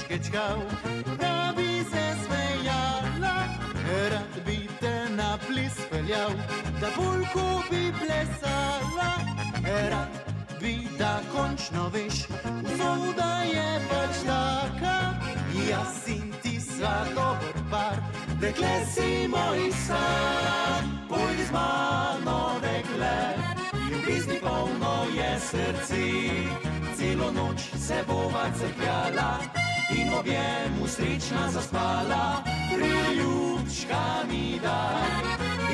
puškečkal, da bi se smejala. Rad bi te na ples peljal, da polko bi plesala. Rad bi, da končno veš, vso da je pač taka. Jaz in ti sva dober par, dekle si moj san. Pojdi z mano, dekle, ljubezni polno je srce. Celo noč se bova crkljala in v objemu srečna zaspala. Priljubčka mi daj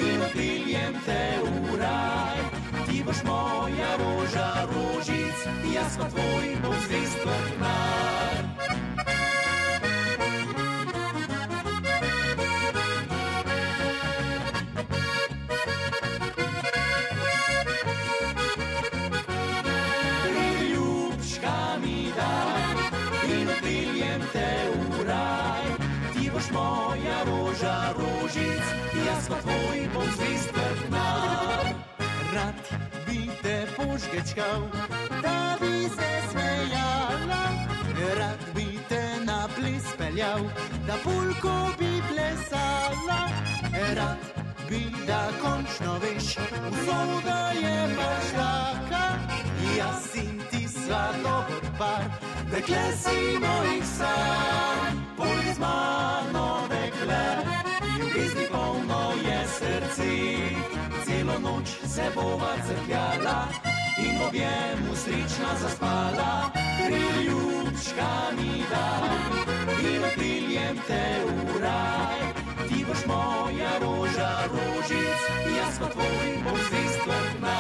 in odpeljem te v raj. Ti boš moja roža rožic, jaz pa tvoj bom zvest vrtnar. Moja roža rožic, jaz pa tvoj bom zvest vrtnar. Rad bi te požgečkal, da bi se smejala. Rad bi te na ples peljal, da polko bi plesala. Rad bi, da končno veš, vso da je pač taka. Jaz in ti sva dober par, dekle si moj san. Pojdi z mano, dekle, ljubezni polno je srce. Celo noč se bova crkljala in v objemu srečna zaspala. Priljubčka mi daj in odpeljem te v raj. Ti boš moja roža rožic, jaz pa tvoj bom zvest vrtnar.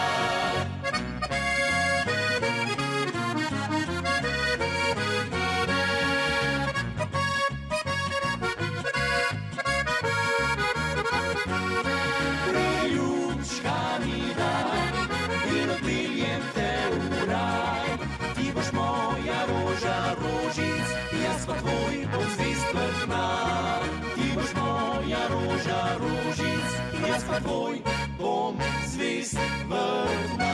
Jaz pa tvoj bom zvest vrtnar. Ti boš moja roža rožic, jaz pa tvoj bom zvest vrtnar.